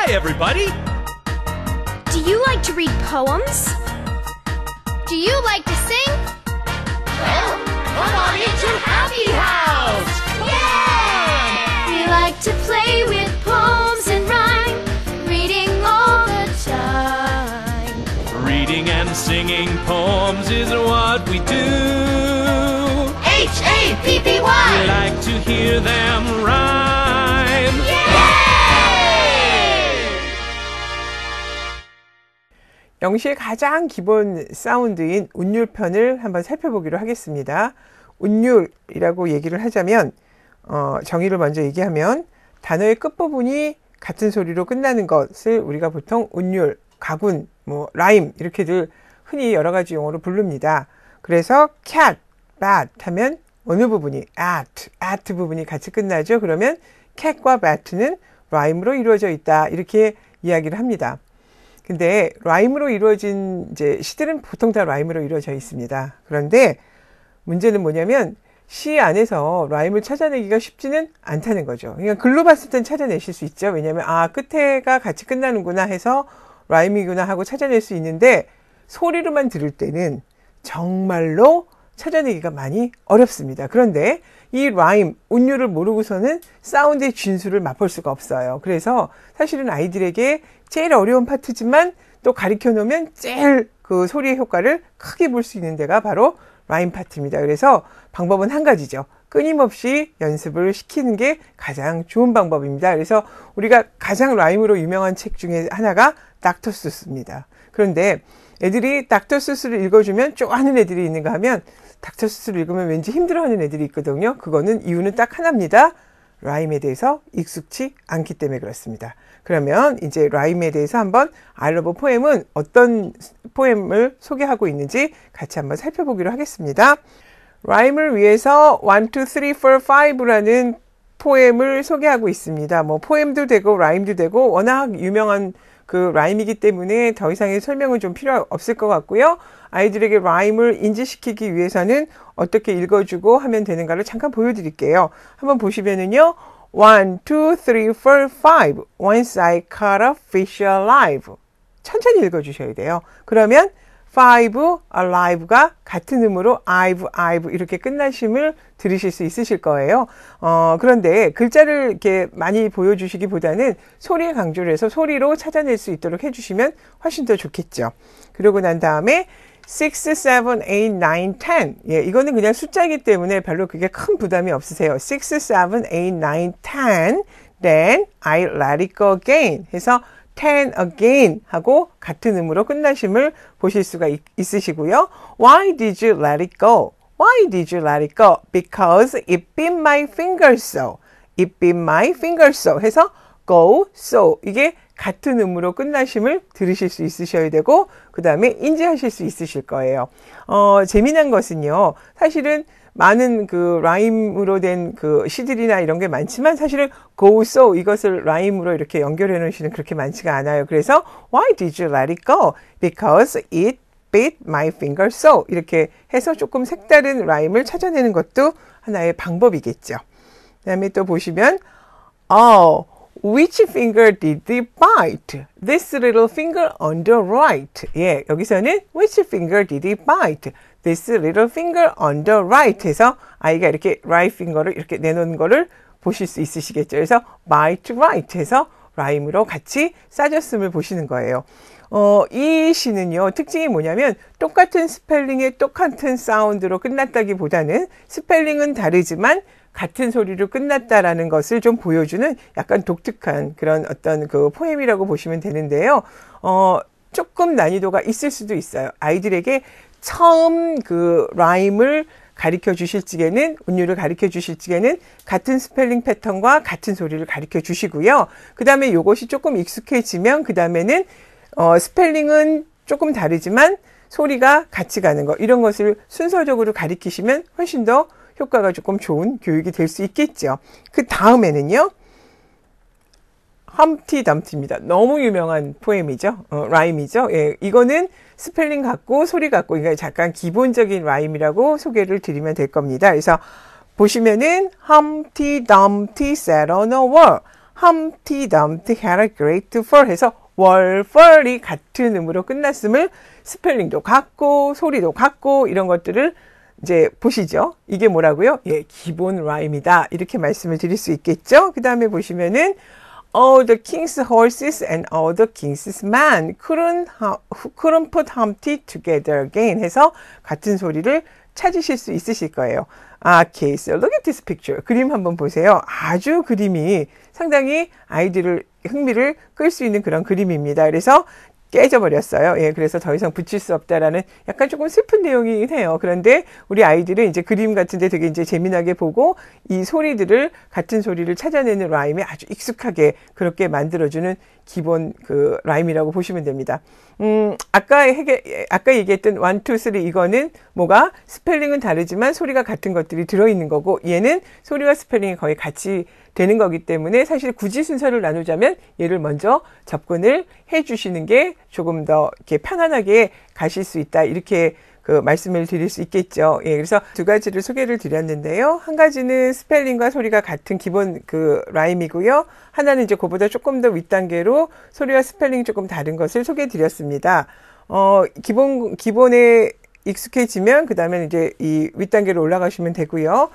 Hi, everybody! Do you like to read poems? Do you like to sing? Well, come on into Happy House! Yay! We like to play with poems and rhyme, reading all the time. Reading and singing poems is what we do. Happy! We like to hear them rhyme. 영시의 가장 기본 사운드인 운율편을 한번 살펴보기로 하겠습니다. 운율이라고 얘기를 하자면 정의를 먼저 얘기하면 단어의 끝부분이 같은 소리로 끝나는 것을 우리가 보통 운율, 가군, 라임 이렇게들 흔히 여러 가지 용어로 부릅니다. 그래서 cat, bat 하면 어느 부분이 at 부분이 같이 끝나죠. 그러면 cat과 bat는 라임으로 이루어져 있다 이렇게 이야기를 합니다. 근데 라임으로 이루어진 이제 시들은 보통 다 라임으로 이루어져 있습니다. 그런데 문제는 뭐냐면 시 안에서 라임을 찾아내기가 쉽지는 않다는 거죠. 그러니까 글로 봤을 땐 찾아내실 수 있죠. 왜냐하면 끝에가 같이 끝나는구나 해서 라임이구나 하고 찾아낼 수 있는데 소리로만 들을 때는 정말로 찾아내기가 많이 어렵습니다. 그런데 이 라임, 운율을 모르고서는 사운드의 진수를 맛볼 수가 없어요. 그래서 사실은 아이들에게 제일 어려운 파트지만 또 가르쳐 놓으면 제일 그 소리의 효과를 크게 볼 수 있는 데가 바로 라임 파트입니다. 그래서 방법은 한 가지죠. 끊임없이 연습을 시키는 게 가장 좋은 방법입니다. 그래서 우리가 가장 라임으로 유명한 책 중에 하나가 닥터 수스입니다. 그런데 애들이 닥터 수스를 읽어주면 좋아하는 애들이 있는가 하면 닥터 수스를 읽으면 왠지 힘들어하는 애들이 있거든요. 그거는 이유는 딱 하나입니다. 라임에 대해서 익숙치 않기 때문에 그렇습니다. 그러면 이제 라임에 대해서 한번 I love poem은 어떤 포엠을 소개하고 있는지 같이 한번 살펴보기로 하겠습니다. 라임을 위해서 1, 2, 3, 4, 5라는 포엠을 소개하고 있습니다. 포엠도 되고 라임도 되고 워낙 유명한 그 라임이기 때문에 더 이상의 설명은 좀 필요 없을 것 같고요. 아이들에게 라임을 인지시키기 위해서는 어떻게 읽어주고 하면 되는가를 잠깐 보여드릴게요. 한번 보시면은요. 1, 2, 3, 4, 5. Once I caught a fish alive. 천천히 읽어주셔야 돼요. 그러면 5, alive가 같은 음으로 I've 이렇게 끝나심을 들으실 수 있으실 거예요. 그런데 글자를 이렇게 많이 보여주시기보다는 소리에 강조를 해서 소리로 찾아낼 수 있도록 해주시면 훨씬 더 좋겠죠. 그러고 난 다음에 6, 7, 8, 9, 10. 예, 이거는 그냥 숫자이기 때문에 별로 그게 큰 부담이 없으세요. 6, 7, 8, 9, 10. Then I let it go again. 해서 10 again 하고 같은 음으로 끝나심을 보실 수가 있으시고요. Why did you let it go? Why did you let it go? Because it bit my finger so. It bit my finger so. 해서 go, so. 이게 같은 음으로 끝나심을 들으실 수 있으셔야 되고 그 다음에 인지하실 수 있으실 거예요. 재미난 것은요. 사실은 많은 그 라임으로 된 그 시들이나 이런 게 많지만 사실은 go, so 이것을 라임으로 이렇게 연결해 놓으시는 그렇게 많지가 않아요. 그래서 why did you let it go? Because it bit my finger so 이렇게 해서 조금 색다른 라임을 찾아내는 것도 하나의 방법이겠죠. 그 다음에 또 보시면 which finger did it bite? This little finger on the right. 예, 여기서는 which finger did it bite? This little finger on the right 해서 아이가 이렇게 right finger를 이렇게 내놓은 거를 보실 수 있으시겠죠. 그래서 bite right 해서 라임으로 같이 싸졌음을 보시는 거예요. 이 시는요, 특징이 뭐냐면 똑같은 스펠링의 똑같은 사운드로 끝났다기보다는 스펠링은 다르지만 같은 소리로 끝났다라는 것을 좀 보여주는 약간 독특한 그런 어떤 그 포엠이라고 보시면 되는데요. 조금 난이도가 있을 수도 있어요. 아이들에게 처음 그 라임을 가르쳐 주실 적에는, 운율을 가르쳐 주실 적에는 같은 스펠링 패턴과 같은 소리를 가르쳐 주시고요. 그 다음에 요것이 조금 익숙해지면 그 다음에는 스펠링은 조금 다르지만 소리가 같이 가는 거, 이런 것을 순서적으로 가르치시면 훨씬 더 효과가 조금 좋은 교육이 될 수 있겠죠. 그 다음에는요. 험티 덤티입니다. 너무 유명한 포엠이죠. 라임이죠. 예, 이거는 스펠링 같고 소리 같고 이게 잠깐 기본적인 라임이라고 소개를 드리면 될 겁니다. 그래서 보시면은 Humpty Dumpty sat on a wall. Humpty Dumpty had a great fall 해서 월펄이 같은 음으로 끝났음을 스펠링도 같고 소리도 같고 이런 것들을 이제 보시죠. 이게 뭐라고요? 예, 기본 라임이다. 이렇게 말씀을 드릴 수 있겠죠. 그 다음에 보시면은 All the king's horses and all the king's men couldn't put Humpty together again 해서 같은 소리를 찾으실 수 있으실 거예요. Okay, so look at this picture. 그림 한번 보세요. 아주 그림이 상당히 아이들을 흥미를 끌 수 있는 그런 그림입니다. 그래서 깨져버렸어요. 예, 그래서 더 이상 붙일 수 없다라는 약간 조금 슬픈 내용이긴 해요. 그런데 우리 아이들은 이제 그림 같은데 되게 이제 재미나게 보고 이 소리들을 같은 소리를 찾아내는 라임에 아주 익숙하게 그렇게 만들어주는 기본 그 라임이라고 보시면 됩니다. 아까 얘기했던 1, 2, 3 이거는 뭐가 스펠링은 다르지만 소리가 같은 것들이 들어있는 거고 얘는 소리와 스펠링이 거의 같이 되는 거기 때문에 사실 굳이 순서를 나누자면 얘를 먼저 접근을 해 주시는 게 조금 더 이렇게 편안하게 가실 수 있다. 이렇게 그 말씀을 드릴 수 있겠죠. 예, 그래서 두 가지를 소개를 드렸는데요. 한 가지는 스펠링과 소리가 같은 기본 그 라임이고요. 하나는 이제 그보다 조금 더 윗단계로 소리와 스펠링이 조금 다른 것을 소개해 드렸습니다. 기본에 익숙해지면 그 다음에 이제 이 윗단계로 올라가시면 되고요.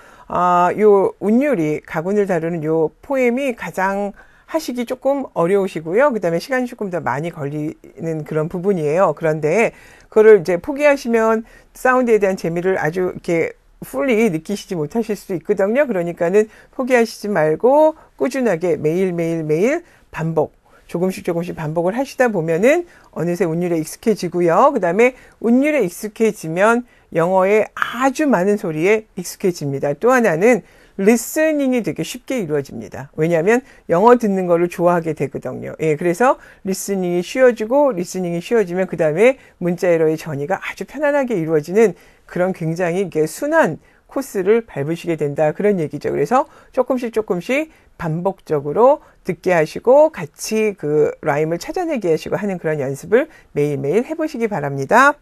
요 운율이 가군을 다루는 요 포엠이 가장 하시기 조금 어려우시고요. 그 다음에 시간이 조금 더 많이 걸리는 그런 부분이에요. 그런데 그거를 이제 포기하시면 사운드에 대한 재미를 아주 이렇게 풀리 느끼시지 못하실 수도 있거든요. 그러니까는 포기하시지 말고 꾸준하게 매일 반복, 조금씩 반복을 하시다 보면은 어느새 운율에 익숙해지고요. 그 다음에 운율에 익숙해지면 영어의 아주 많은 소리에 익숙해집니다. 또 하나는 리스닝이 되게 쉽게 이루어집니다. 왜냐하면 영어 듣는 거를 좋아하게 되거든요. 예, 그래서 리스닝이 쉬워지면 그 다음에 문자 에러의 전이가 아주 편안하게 이루어지는 그런 굉장히 이렇게 순한 코스를 밟으시게 된다. 그런 얘기죠. 그래서 조금씩 반복적으로 듣게 하시고 같이 그 라임을 찾아내게 하시고 하는 그런 연습을 매일매일 해보시기 바랍니다.